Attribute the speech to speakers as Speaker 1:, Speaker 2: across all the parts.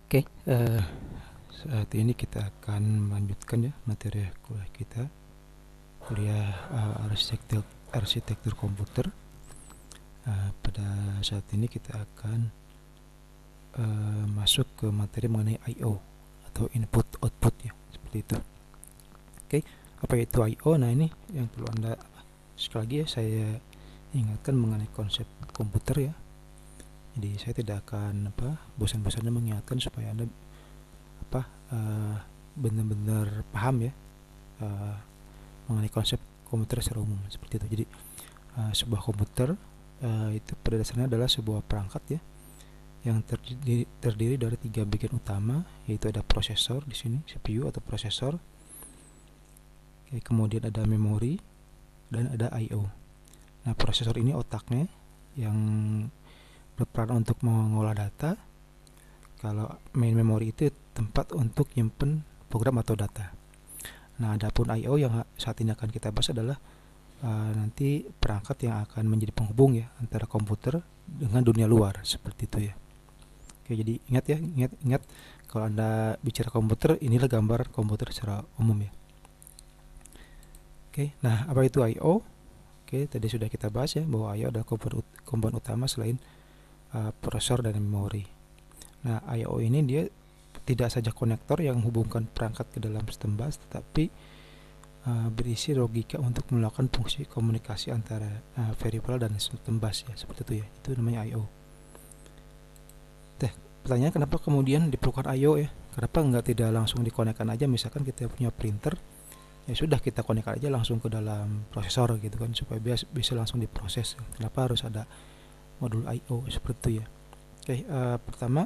Speaker 1: Oke, saat ini kita akan melanjutkan ya materi kuliah kita, kuliah arsitektur komputer. Pada saat ini kita akan masuk ke materi mengenai I/O atau input output ya, seperti itu. Oke, apa itu I/O? Nah, ini yang perlu Anda, sekali lagi ya saya ingatkan mengenai konsep komputer ya. Jadi saya tidak akan bosan-bosannya mengingatkan supaya Anda benar-benar paham ya mengenai konsep komputer secara umum seperti itu. Jadi sebuah komputer itu pada dasarnya adalah sebuah perangkat ya yang terdiri dari 3 bagian utama, yaitu ada prosesor di sini, CPU atau prosesor. Kemudian ada memori dan ada I/O. Nah, prosesor ini otaknya yang berperan untuk mengolah data. Kalau main memori itu tempat untuk nyimpen program atau data. Nah, adapun I/O yang saat ini akan kita bahas adalah nanti perangkat yang akan menjadi penghubung ya antara komputer dengan dunia luar, seperti itu ya. Oke, jadi ingat ya, ingat kalau Anda bicara komputer, inilah gambar komputer secara umum ya. Oke, nah apa itu I/O? Oke, tadi sudah kita bahas ya bahwa I/O adalah komponen utama selain prosesor dan memori. Nah, I/O ini dia tidak saja konektor yang menghubungkan perangkat ke dalam sistem bus, tetapi berisi logika untuk melakukan fungsi komunikasi antara peripheral dan sistem bus ya, seperti itu ya. Itu namanya I/O. Pertanyaan, kenapa kemudian diperlukan I/O ya? Kenapa tidak langsung dikonekkan aja? Misalkan kita punya printer, ya sudah kita konekkan aja langsung ke dalam prosesor gitu kan, supaya bisa langsung diproses. Kenapa harus ada modul I/O seperti itu ya? Oke, pertama,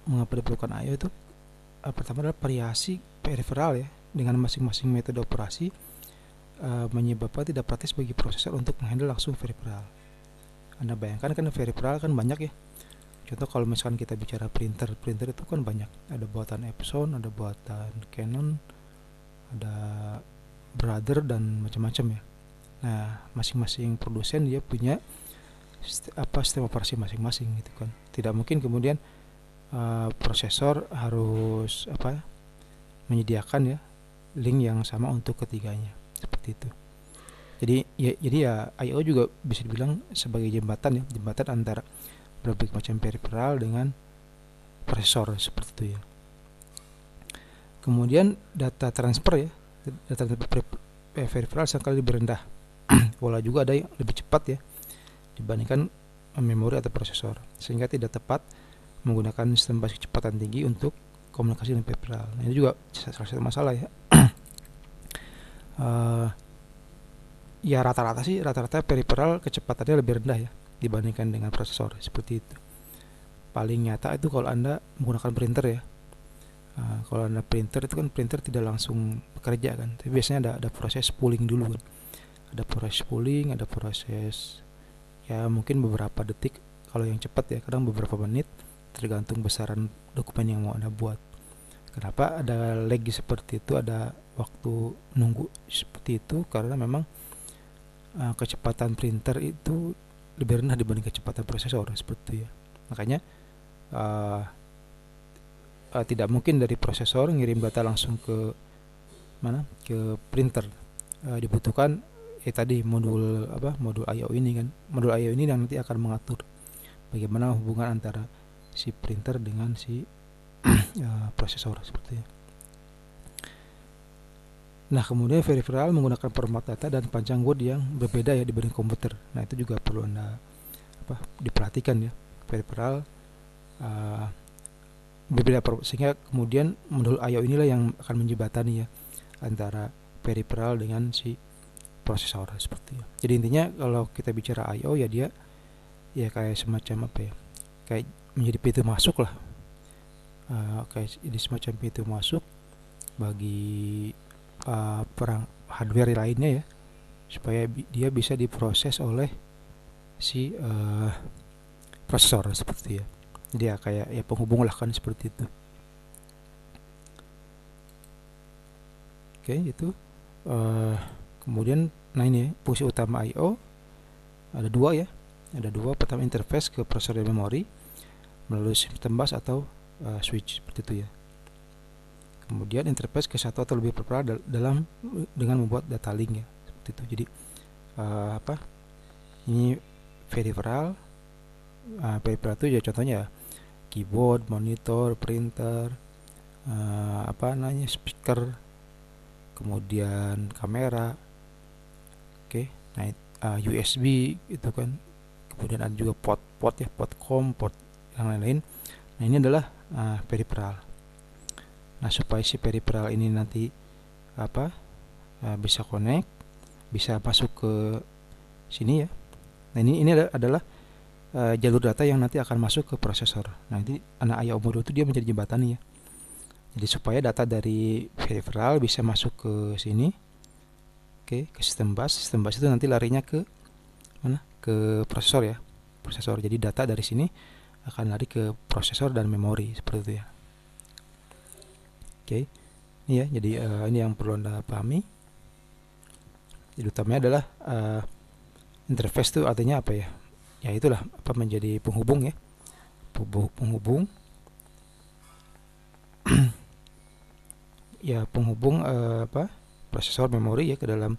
Speaker 1: mengapa diperlukan I/O itu? Pertama adalah variasi peripheral ya dengan masing-masing metode operasi menyebabkan tidak praktis bagi prosesor untuk menghandle langsung peripheral. Anda bayangkan kan peripheral kan banyak ya. Contoh kalau misalkan kita bicara printer itu kan banyak. Ada buatan Epson, ada buatan Canon, ada Brother dan macam-macam ya. Nah, masing-masing produsen dia punya sistem operasi masing-masing gitu kan. Tidak mungkin kemudian prosesor harus menyediakan ya link yang sama untuk ketiganya, seperti itu. Jadi ya I/O juga bisa dibilang sebagai jembatan antara berbagai macam peripheral dengan prosesor, seperti itu ya. Kemudian data transfer ya, data peripheral sekali lebih rendah. Walau juga ada yang lebih cepat ya dibandingkan memori atau prosesor, sehingga tidak tepat menggunakan sistem basis kecepatan tinggi untuk komunikasi dengan peripheral. Nah, ini juga salah satu masalah ya. Ya rata-rata peripheral kecepatannya lebih rendah ya dibandingkan dengan prosesor, seperti itu. Paling nyata itu kalau Anda menggunakan printer ya. Kalau Anda printer itu kan printer tidak langsung bekerja kan, tapi biasanya ada proses pooling dulu kan. Ada proses pooling, ada proses ya mungkin beberapa detik kalau yang cepat ya, kadang beberapa menit tergantung besaran dokumen yang mau Anda buat. Kenapa ada lag seperti itu, ada waktu nunggu seperti itu? Karena memang kecepatan printer itu lebih rendah dibanding kecepatan prosesor, seperti itu ya. Makanya tidak mungkin dari prosesor ngirim data langsung ke printer. Dibutuhkan tadi modul I/O ini kan. Modul I/O ini yang nanti akan mengatur bagaimana hubungan antara si printer dengan si prosesor, seperti itu. Nah, kemudian peripheral menggunakan format data dan panjang word yang berbeda ya dibanding komputer. Nah, itu juga perlu Anda diperhatikan ya. Peripheral berbeda, sehingga kemudian modul I/O inilah yang akan menjembatani ya antara peripheral dengan si prosesor, seperti itu. Jadi intinya kalau kita bicara I/O ya dia ya kayak semacam kayak menjadi pintu masuk lah. Kayak jadi semacam pintu masuk bagi perang hardware lainnya ya, supaya dia bisa diproses oleh si prosesor, seperti itu ya. Jadi ya kayak ya penghubung lah kan, seperti itu. Oke, itu kemudian nah ini fungsi utama I/O ada dua ya. Ada dua. Pertama, interface ke prosesor dan memori melalui sistem bus atau switch seperti itu ya. Kemudian interface ke satu atau lebih peripheral dalam dengan membuat data link ya, seperti itu. Jadi ini peripheral. Peripheral itu ya contohnya keyboard, monitor, printer, speaker, kemudian kamera. Nah USB itu kan, kemudian ada juga port ya, port COM, port yang lain-lain. Nah ini adalah peripheral. Nah supaya si peripheral ini nanti bisa connect, bisa masuk ke sini ya. Nah ini adalah jalur data yang nanti akan masuk ke prosesor. Nanti anak I/O module itu dia menjadi jembatan ya. Jadi supaya data dari peripheral bisa masuk ke sini, ke sistem bus. Sistem bus itu nanti larinya ke mana? Ke prosesor ya. Prosesor. Jadi data dari sini akan lari ke prosesor dan memori seperti itu ya. Ini ya. Jadi ini yang perlu Anda pahami. Jadi utamanya adalah interface itu artinya apa ya? Ya itulah menjadi penghubung ya. Penghubung ya, penghubung prosesor memori ya ke dalam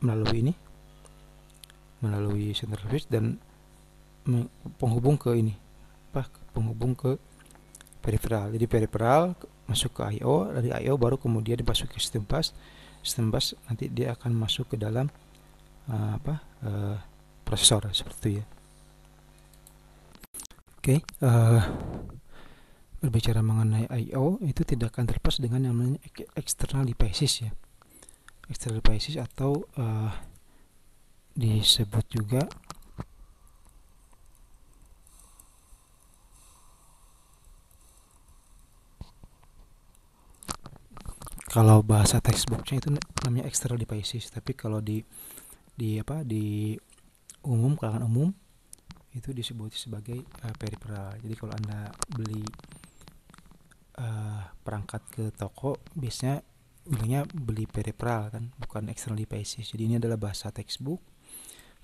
Speaker 1: melalui central switch, dan penghubung ke penghubung ke peripheral. Jadi peripheral masuk ke I/O, dari I/O baru kemudian dimasuki ke sistem bus. Sistem bus nanti dia akan masuk ke dalam prosesor seperti itu ya. Berbicara mengenai I/O itu tidak akan terlepas dengan yang namanya external devices ya. External devices atau disebut juga kalau bahasa textbooknya itu namanya external devices, tapi kalau di kalangan umum itu disebut sebagai peripheral. Jadi kalau Anda beli perangkat ke toko, biasanya bilangnya beli peripheral kan, bukan external devices. Jadi ini adalah bahasa textbook,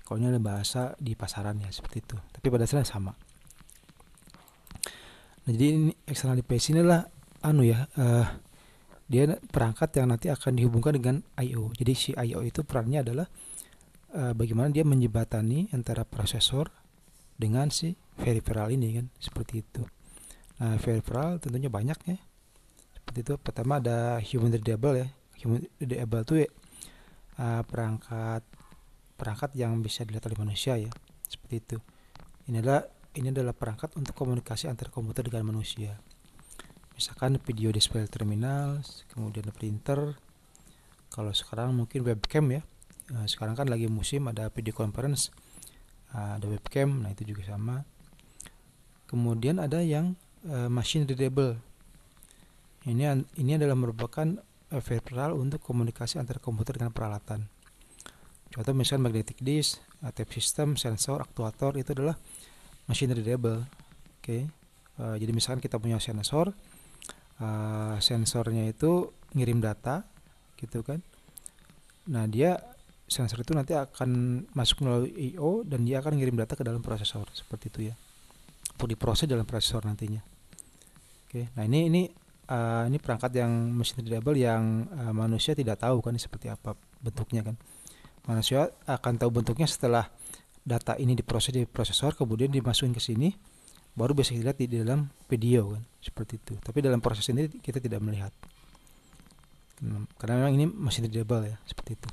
Speaker 1: kalau ini adalah bahasa di pasaran ya, seperti itu. Tapi pada dasarnya sama. Nah, jadi ini external device ini adalah dia perangkat yang nanti akan dihubungkan dengan I/O. Jadi si I/O itu perannya adalah bagaimana dia menjembatani antara prosesor dengan si peripheral ini kan, seperti itu. Nah, peripheral tentunya banyak ya. Seperti itu. Pertama ada human readable ya. Human readable itu perangkat yang bisa dilihat oleh manusia ya. Seperti itu. Ini adalah perangkat untuk komunikasi antar komputer dengan manusia. Misalkan video display terminal, kemudian printer. Kalau sekarang mungkin webcam ya. Sekarang kan lagi musim ada video conference, ada webcam, nah itu juga sama. Kemudian ada yang machine readable. Ini adalah merupakan peripheral untuk komunikasi antara komputer dengan peralatan. Contoh misalnya magnetic disk, tape system, sensor, aktuator, itu adalah machine readable. Jadi misalkan kita punya sensor, sensornya itu ngirim data gitu kan. Nah, sensor itu nanti akan masuk melalui I/O dan dia akan ngirim data ke dalam prosesor seperti itu ya, untuk diproses dalam prosesor nantinya. Nah ini perangkat yang machine readable yang manusia tidak tahu kan seperti apa bentuknya kan. Manusia akan tahu bentuknya setelah data ini diproses di prosesor, kemudian dimasukin ke sini, baru bisa dilihat di dalam video kan, seperti itu. Tapi dalam proses ini kita tidak melihat, karena memang ini machine readable ya, seperti itu.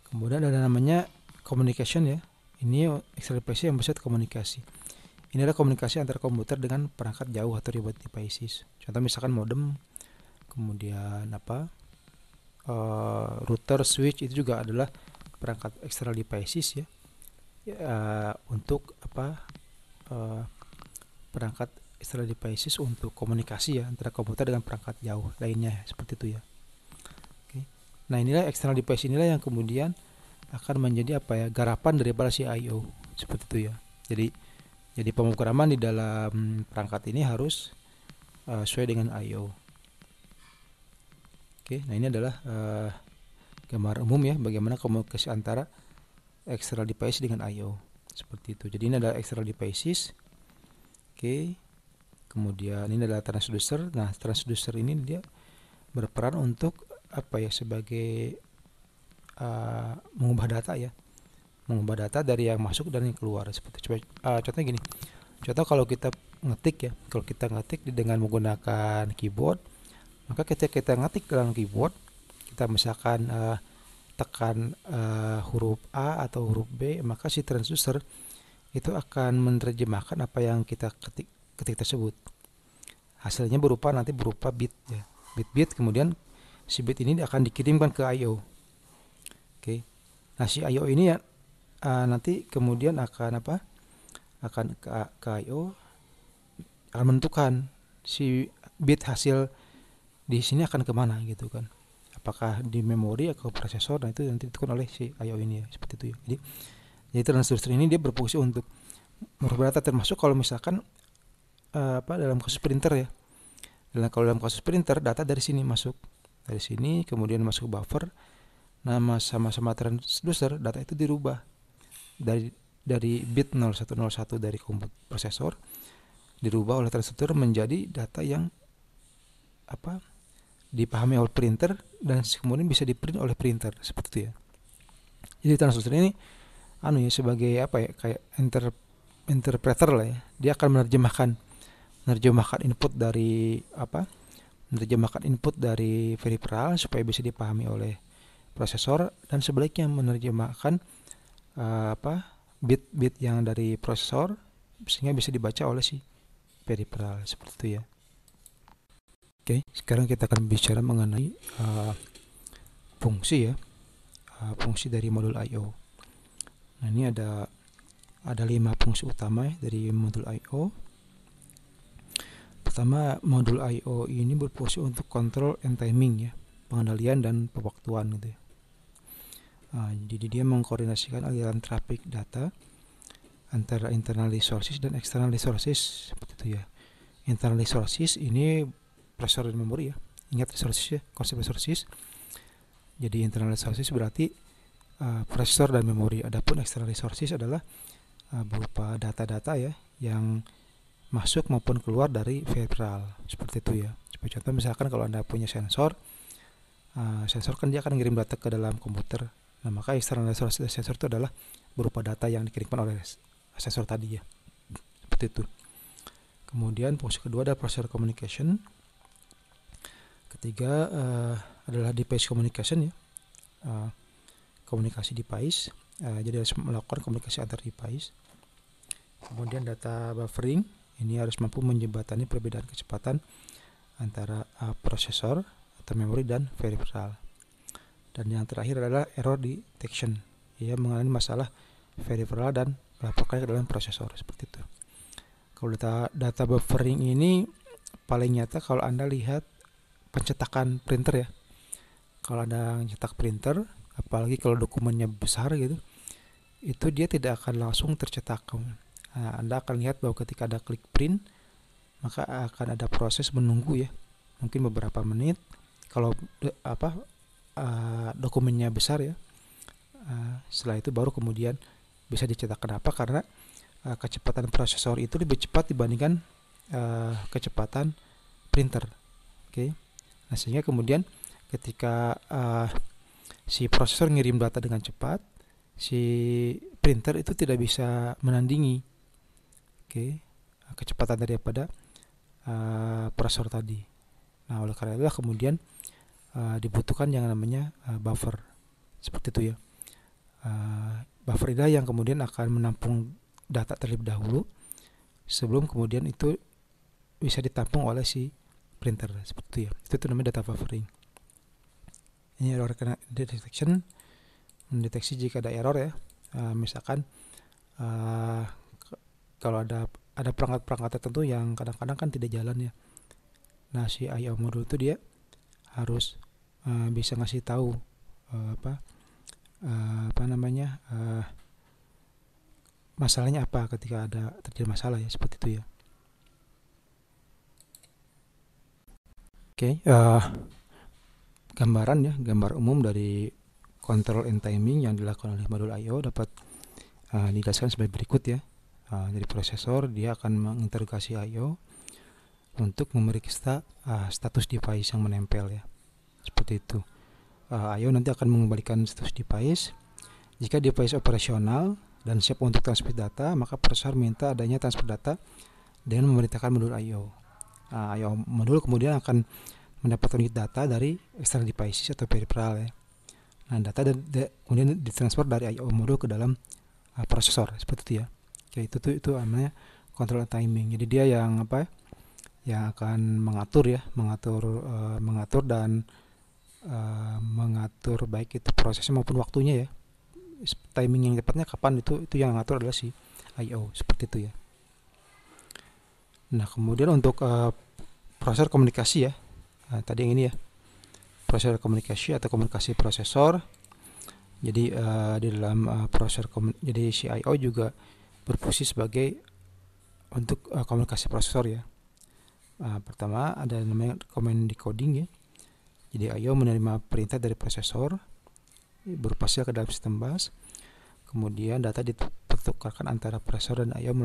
Speaker 1: Kemudian ada namanya communication ya. Ini external device yang bersifat komunikasi. Ini adalah komunikasi antara komputer dengan perangkat jauh atau remote devices. Contoh misalkan modem, kemudian router, switch, itu juga adalah perangkat external devices ya. Untuk perangkat external devices untuk komunikasi ya antara komputer dengan perangkat jauh lainnya seperti itu ya. Nah, inilah external device inilah yang kemudian akan menjadi garapan daripada si I/O seperti itu ya. Jadi pemrograman di dalam perangkat ini harus sesuai dengan I/O. Nah ini adalah gambar umum ya, bagaimana komunikasi antara external device dengan I/O seperti itu. Jadi ini adalah external devices. Kemudian ini adalah transducer. Nah, transducer ini dia berperan untuk apa ya, sebagai mengubah data ya, mengubah data dari yang masuk dan yang keluar. Seperti contohnya gini, contoh kalau kita ngetik ya, kalau kita ngetik dengan menggunakan keyboard, maka ketika kita ngetik dalam keyboard, kita misalkan tekan huruf A atau huruf B, maka si transducer itu akan menerjemahkan apa yang kita ketik tersebut. Hasilnya nanti berupa bit ya, bit-bit. Kemudian si bit ini akan dikirimkan ke I/O. Oke. Nah, si I/O ini ya nanti kemudian akan akan ke I/O, akan menentukan si bit hasil di sini akan kemana gitu kan, apakah di memori atau prosesor. Nah, itu nanti ditentukan oleh si I/O ini ya, seperti itu ya. Jadi transducer ini dia berfungsi untuk merubah data, termasuk kalau misalkan dalam kasus printer ya. Kalau dalam kasus printer, data dari sini masuk, dari sini kemudian masuk buffer. Nah, sama-sama transducer, data itu dirubah dari bit 0101 dari prosesor, dirubah oleh transducer menjadi data yang dipahami oleh printer dan kemudian bisa diprint oleh printer, seperti itu ya. Jadi transducer ini sebagai kayak interpreter lah ya. Dia akan menerjemahkan input dari peripheral supaya bisa dipahami oleh prosesor, dan sebaliknya menerjemahkan bit-bit yang dari prosesor sehingga bisa dibaca oleh si peripheral, seperti itu ya. Oke, sekarang kita akan bicara mengenai fungsi ya, fungsi dari modul I/O. Nah, ini ada 5 fungsi utama ya dari modul I/O. Pertama, modul I/O ini berfungsi untuk control and timing ya, pengendalian dan pewaktuan gitu ya. Jadi dia mengkoordinasikan aliran traffic data antara internal resources dan external resources, seperti itu ya. Internal resources ini prosesor dan memori ya. Ingat resources ya, konsep resources. Jadi internal resources berarti prosesor dan memori. Adapun external resources adalah berupa data-data ya yang masuk maupun keluar dari peripheral, seperti itu ya. Sebagai contoh, misalkan kalau Anda punya sensor, sensor kan dia akan mengirim data ke dalam komputer. Nah, maka external resources sensor itu adalah berupa data yang dikirimkan oleh sensor tadi ya, seperti itu. Kemudian fungsi kedua adalah processor communication. Ketiga adalah device communication ya, komunikasi device. Jadi harus melakukan komunikasi antar device. Kemudian data buffering, ini harus mampu menjembatani perbedaan kecepatan antara prosesor atau memori dan peripheral. Dan yang terakhir adalah error detection, ia mengalami masalah peripheral dan melaporkannya ke dalam prosesor, seperti itu. Kalau data buffering ini paling nyata kalau Anda lihat pencetakan printer ya. Kalau Anda cetak printer, apalagi kalau dokumennya besar gitu, itu dia tidak akan langsung tercetak. Nah, Anda akan lihat bahwa ketika ada klik print, maka akan ada proses menunggu ya, mungkin beberapa menit. Kalau dokumennya besar ya, setelah itu baru kemudian bisa dicetak. Kenapa? Karena kecepatan prosesor itu lebih cepat dibandingkan kecepatan printer. Oke. Nah, sehingga kemudian ketika si prosesor ngirim data dengan cepat, si printer itu tidak bisa menandingi kecepatan daripada prosesor tadi. Nah, oleh karena itulah kemudian dibutuhkan yang namanya buffer, seperti itu ya. Buffer ini yang kemudian akan menampung data terlebih dahulu sebelum kemudian itu bisa ditampung oleh si printer, seperti itu ya. Itu namanya data buffering. Ini error detection, mendeteksi jika ada error ya. Misalkan kalau ada perangkat-perangkat tertentu yang kadang-kadang kan tidak jalan ya. Nah, si I/O modul itu dia harus bisa ngasih tahu masalahnya apa ketika ada terjadi masalah ya, seperti itu ya. Oke, gambar umum dari control and timing yang dilakukan oleh modul I/O dapat dijelaskan sebagai berikut ya. Dari prosesor dia akan menginterogasi I/O, untuk memeriksa status device yang menempel ya, seperti itu. I/O nanti akan mengembalikan status device. Jika device operasional dan siap untuk transfer data, maka prosesor minta adanya transfer data dengan memerintahkan modul I/O. I/O modul kemudian akan mendapatkan unit data dari external devices atau peripheral ya. Nah, data kemudian ditransfer dari I/O modul ke dalam prosesor, seperti itu ya. Oke, itu namanya control timing. Jadi dia yang yang akan mengatur dan mengatur baik itu prosesnya maupun waktunya ya. Timing yang tepatnya kapan itu yang ngatur adalah si I/O, seperti itu ya. Nah, kemudian untuk prosesor komunikasi ya. Tadi yang ini ya, prosesor komunikasi atau komunikasi prosesor. Jadi di dalam prosesor jadi si I/O juga berfungsi sebagai untuk komunikasi prosesor ya. Pertama ada namanya command decoding ya. Jadi I/O menerima perintah dari prosesor berupa sel ke dalam sistem bus. Kemudian data dipertukarkan antara prosesor dan I/O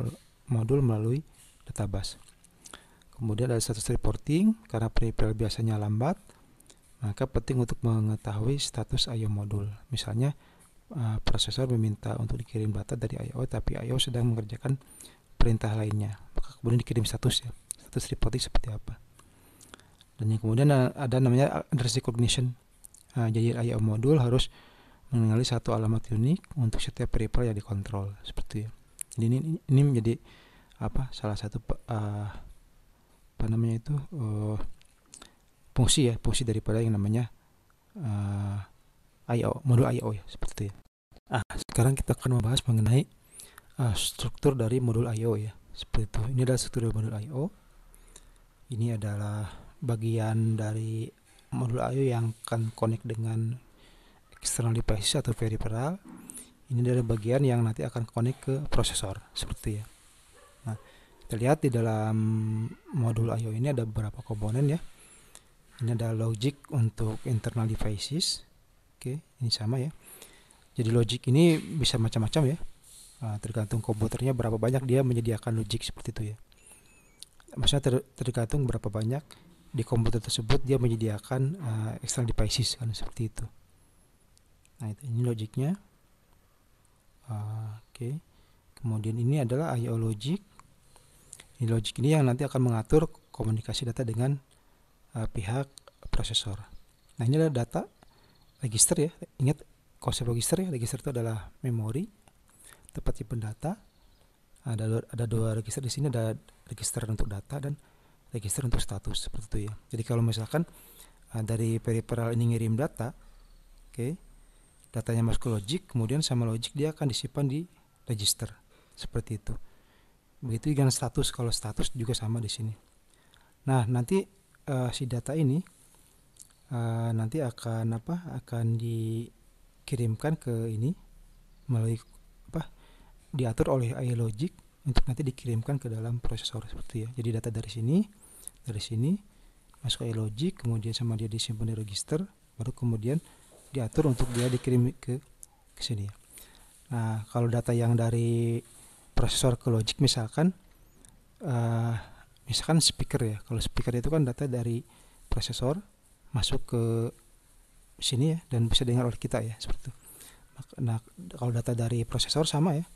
Speaker 1: modul melalui data bus. Kemudian ada status reporting, karena peripheral biasanya lambat, maka penting untuk mengetahui status I/O modul. Misalnya prosesor meminta untuk dikirim data dari I/O, tapi I/O sedang mengerjakan perintah lainnya, maka kemudian dikirim status ya, status reporting seperti apa. Dan yang kemudian ada namanya address recognition. Jadi I/O modul harus mengenali satu alamat unik untuk setiap peripheral yang dikontrol, seperti itu. Jadi ini menjadi salah satu fungsi daripada yang namanya I/O, modul I/O ya, seperti itu ya. Sekarang kita akan membahas mengenai struktur dari modul I/O ya, seperti itu. Ini adalah struktur dari modul I/O. Ini adalah bagian dari modul I/O yang akan connect dengan external devices atau peripheral. Ini adalah bagian yang nanti akan connect ke prosesor, seperti ya. Nah, kita lihat di dalam modul I/O ini ada beberapa komponen ya. Ini ada logic untuk internal devices. Oke, ini sama ya. Jadi logic ini bisa macam-macam ya. Tergantung komputernya berapa banyak dia menyediakan logic, seperti itu ya. Maksudnya tergantung berapa banyak di komputer tersebut dia menyediakan external devices kan, seperti itu. Nah, ini logicnya. Oke. Kemudian ini adalah I/O logic. Ini logic ini yang nanti akan mengatur komunikasi data dengan pihak prosesor. Nah, ini adalah data register ya. Ingat konsep register ya. Register itu adalah memori tempat simpan data. Ada dua register di sini, ada register untuk data dan register untuk status, seperti itu ya. Jadi kalau misalkan dari peripheral ini ngirim data, datanya masuk ke logic, kemudian sama logic dia akan disimpan di register, seperti itu. Begitu dengan status, kalau status juga sama di sini. Nah, nanti si data ini nanti akan dikirimkan ke ini melalui diatur oleh I/O logic untuk nanti dikirimkan ke dalam prosesor, seperti ya. Jadi data dari sini masuk ke I/O logic, kemudian sama dia disimpan di register, baru kemudian diatur untuk dia dikirim ke sini ya. Nah, kalau data yang dari prosesor ke logic misalkan speaker ya. Kalau speaker itu kan data dari prosesor masuk ke sini ya, dan bisa dengar oleh kita ya, seperti itu. Nah, kalau data dari prosesor sama ya,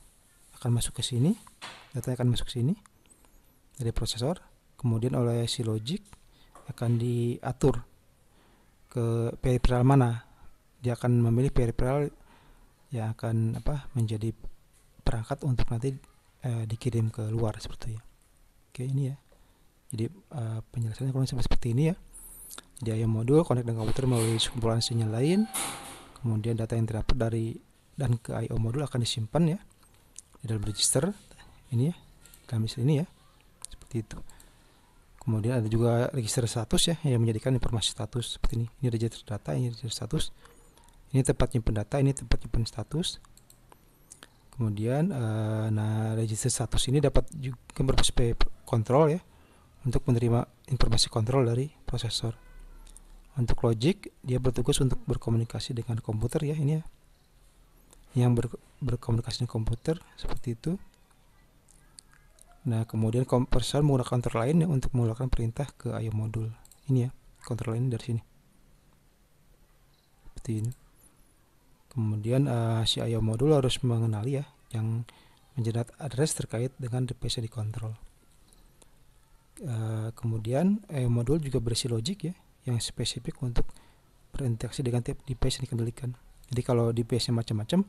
Speaker 1: akan masuk ke sini, datanya akan masuk ke sini dari prosesor, kemudian oleh si logic akan diatur ke peripheral mana. Dia akan memilih peripheral yang akan menjadi perangkat untuk nanti dikirim ke luar, seperti ya. Oke, ini ya. Jadi penjelasannya kurang seperti ini ya. Jadi I/O modul connect dengan komputer melalui sekumpulan sinyal lain. Kemudian data yang terdapat dari dan ke I/O modul akan disimpan ya di dalam register ini ya, dalam register ini ya, seperti itu. Kemudian ada juga register status ya, yang menjadikan informasi status seperti ini. Ini register data, ini register status. Ini tempat nyimpen data, ini tempat nyimpen status. Kemudian register status ini dapat juga berfungsi kontrol ya, untuk menerima informasi kontrol dari prosesor. Untuk logic dia bertugas untuk berkomunikasi dengan komputer ya, ini ya, yang berkomunikasi dengan komputer, seperti itu. Nah, kemudian prosesor menggunakan counter lain untuk mengeluarkan perintah ke IO modul. Ini ya, counter lain dari sini. Seperti ini. Kemudian si IO modul harus mengenali ya yang menjerat address terkait dengan device yang dikontrol. Kemudian IO modul juga berisi logic ya yang spesifik untuk berinteraksi dengan tiap device yang dikendalikan. Jadi kalau device-nya macam-macam,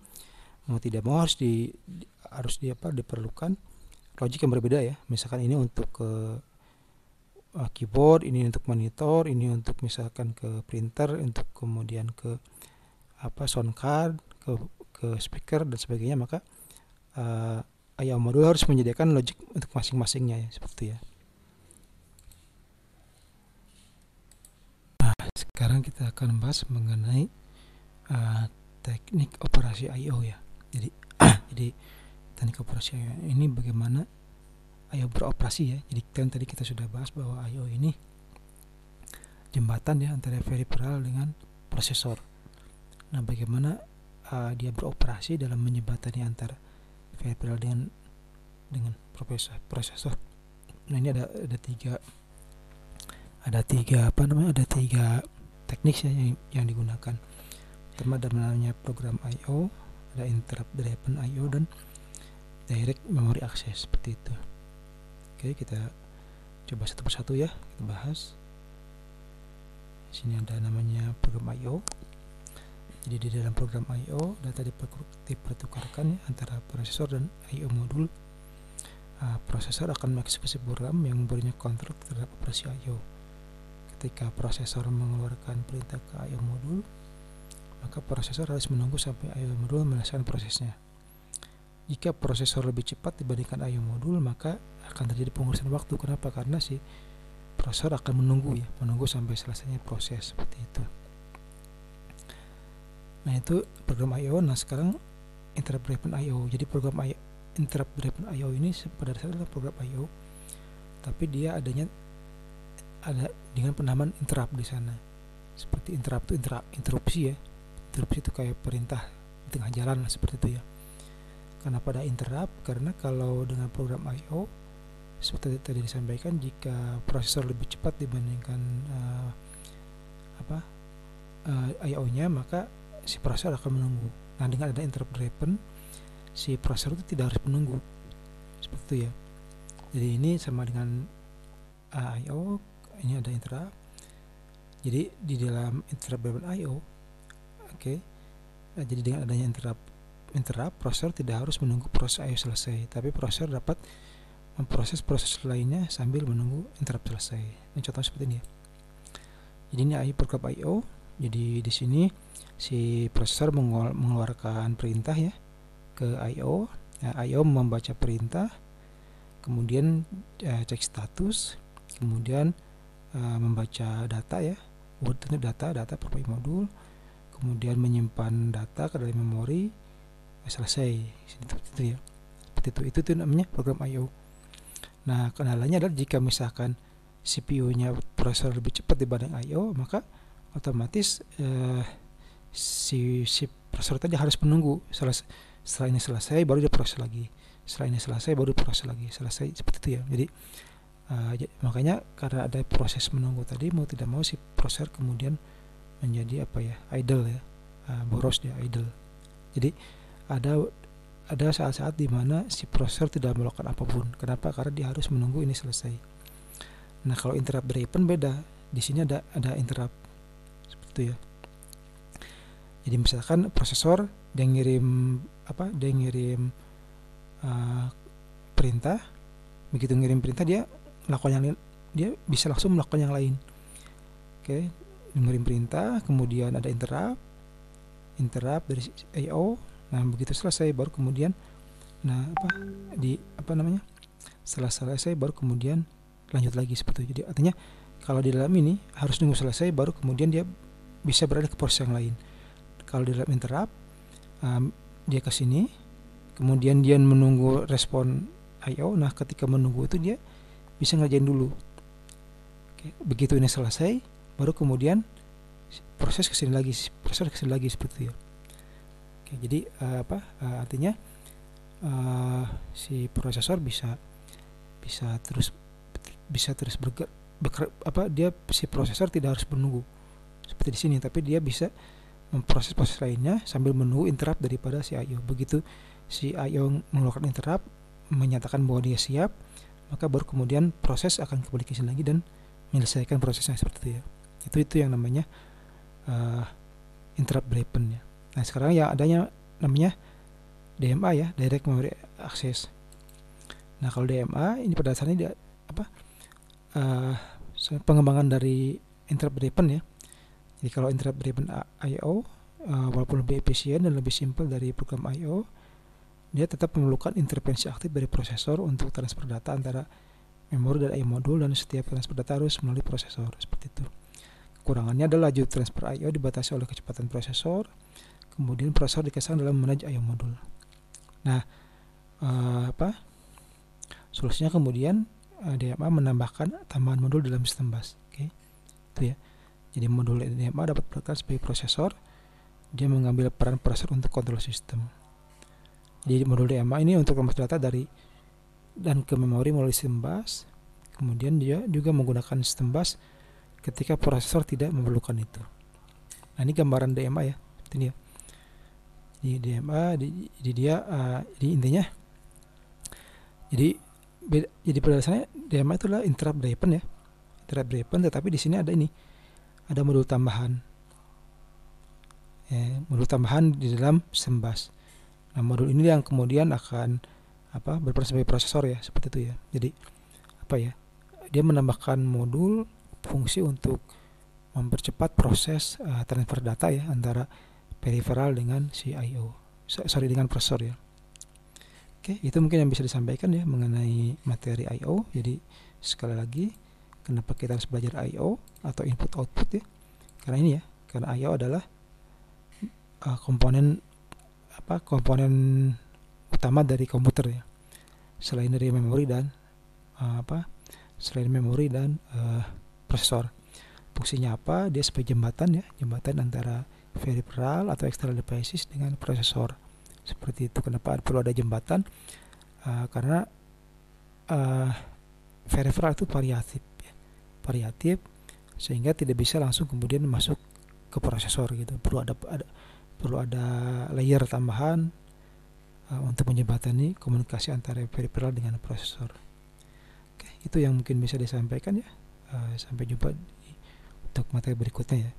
Speaker 1: mau tidak mau harus diperlukan logic yang berbeda ya. Misalkan ini untuk ke keyboard, ini untuk monitor, ini untuk misalkan ke printer, untuk kemudian ke sound card, ke speaker dan sebagainya, maka IO modul harus menyediakan logic untuk masing-masingnya ya, seperti ya. Nah, sekarang kita akan bahas mengenai teknik operasi IO ya. Jadi teknik operasi IO ini bagaimana IO beroperasi ya. Jadi kan tadi kita sudah bahas bahwa IO ini jembatan ya antara peripheral dengan prosesor. Nah, bagaimana dia beroperasi dalam menjembatani antara peripheral dengan prosesor. Nah, ini ada tiga teknik ya yang digunakan. Pertama ada namanya program IO, ada interrupt driven IO dan direct memory access, seperti itu. Oke, kita coba satu persatu ya, kita bahas. Di sini ada namanya program IO. Jadi di dalam program IO data dipertukarkan ya antara prosesor dan IO modul. Prosesor akan mengeksekusi program yang memberinya kontrol terhadap operasi IO. Ketika prosesor mengeluarkan perintah ke IO modul, maka prosesor harus menunggu sampai IO modul menyelesaikan prosesnya. Jika prosesor lebih cepat dibandingkan IO modul, maka akan terjadi pengurusan waktu. Kenapa? Karena si prosesor akan menunggu sampai selesainya proses, seperti itu. Nah, itu program IO. Nah, sekarang interrupt driven IO. Jadi program interrupt driven IO ini pada dasarnya adalah program IO, tapi dia ada dengan penamaan interrupt di sana. Seperti interrupt itu interupsi ya. Interupsi itu kayak perintah di tengah jalan lah, seperti itu ya. Kenapa ada interrupt? Karena kalau dengan program IO seperti tadi disampaikan, jika prosesor lebih cepat dibandingkan IO-nya, maka si prosesor akan menunggu. Nah, dengan ada interrupt driven, si prosesor itu tidak harus menunggu, seperti itu ya. Jadi ini sama dengan IO, ini ada interrupt. Jadi di dalam interrupt driven IO, jadi dengan adanya interrupt, prosesor tidak harus menunggu proses IO selesai, tapi prosesor dapat memproses proses lainnya sambil menunggu interrupt selesai. Ini contoh seperti ini ya. Jadi ini program IO. Jadi di sini si prosesor mengeluarkan perintah ya ke IO. Nah, IO membaca perintah, kemudian cek status, kemudian membaca data ya, data per modul, kemudian menyimpan data ke dalam memori, selesai. Itu ya. Seperti itu namanya program IO. Nah, kendalanya adalah jika misalkan CPU-nya prosesor lebih cepat dibanding IO, maka otomatis si prosesor tadi harus menunggu setelah ini selesai baru dia proses lagi, setelah ini selesai baru proses lagi, selesai, seperti itu ya. Jadi makanya karena ada proses menunggu tadi, mau tidak mau si prosesor kemudian menjadi idle ya, boros dia, idle. Jadi ada saat-saat di mana si prosesor tidak melakukan apapun. Kenapa? Karena dia harus menunggu ini selesai. Nah, kalau interrupt driven beda. Di sini ada interrupt, seperti itu ya. Jadi misalkan prosesor dia ngirim perintah, begitu ngirim perintah dia melakukan yang lain, dia bisa langsung melakukan yang lain. Ngirim perintah, kemudian ada interrupt dari IO. Nah, begitu selesai baru kemudian setelah selesai baru kemudian lanjut lagi, seperti itu. Jadi artinya kalau di dalam ini harus nunggu selesai baru kemudian dia bisa beralih ke proses yang lain. Kalau di dalam interrupt dia ke sini, kemudian dia menunggu respon IO. Nah, ketika menunggu itu dia bisa ngerjain dulu. Begitu ini selesai baru kemudian proses kesini lagi, seperti itu ya. Jadi artinya si prosesor bisa bisa terus dia si prosesor tidak harus menunggu seperti di sini, tapi dia bisa memproses proses lainnya sambil menunggu interrupt daripada si I/O. Begitu si I/O mengeluarkan interrupt menyatakan bahwa dia siap, maka baru kemudian proses akan kembali ke sini lagi dan menyelesaikan prosesnya seperti itu ya. Itu yang namanya interrupt driven ya. Nah sekarang yang adanya namanya DMA ya, Direct Memory Access. Nah kalau DMA ini pada dasarnya dia pengembangan dari interrupt driven ya. Jadi kalau interrupt driven I/O walaupun lebih efisien dan lebih simpel dari program I/O, dia tetap memerlukan intervensi aktif dari prosesor untuk transfer data antara memori dan I/O modul, dan setiap transfer data harus melalui prosesor seperti itu. Kekurangannya adalah laju transfer I/O dibatasi oleh kecepatan prosesor, kemudian prosesor dikesan dalam manage I/O modul. Nah, solusinya kemudian DMA menambahkan tambahan modul dalam sistem bus. Oke. Itu ya. Jadi modul DMA dapat berperan sebagai prosesor. Dia mengambil peran prosesor untuk kontrol sistem. Jadi modul DMA ini untuk transfer data dari dan ke memori melalui sistem bus. Kemudian dia juga menggunakan sistem bus ketika prosesor tidak memerlukan itu. Nah, ini gambaran DMA ya. Seperti ini ya. Di DMA jadi intinya jadi pada dasarnya DMA itu adalah interrupt driven ya. Interrupt driven, tetapi di sini ada modul tambahan. Modul tambahan di dalam sistem bus. Nah, modul ini yang kemudian akan berperan sebagai prosesor ya, seperti itu ya. Jadi dia menambahkan modul fungsi untuk mempercepat proses transfer data ya antara peripheral dengan si I/O. Dengan prosesor ya. Oke, itu mungkin yang bisa disampaikan ya mengenai materi I/O. Jadi sekali lagi, kenapa kita harus belajar I/O atau input output ya? Karena I/O adalah komponen utama dari komputer ya. Selain memori dan prosesor. Fungsinya apa? Dia sebagai jembatan antara peripheral atau external devices dengan prosesor. Seperti itu. Kenapa perlu ada jembatan? Karena peripheral itu variatif sehingga tidak bisa langsung kemudian masuk ke prosesor gitu. Perlu ada layer tambahan untuk menjembatani komunikasi antara peripheral dengan prosesor. Oke, itu yang mungkin bisa disampaikan ya. Sampai jumpa untuk materi berikutnya ya.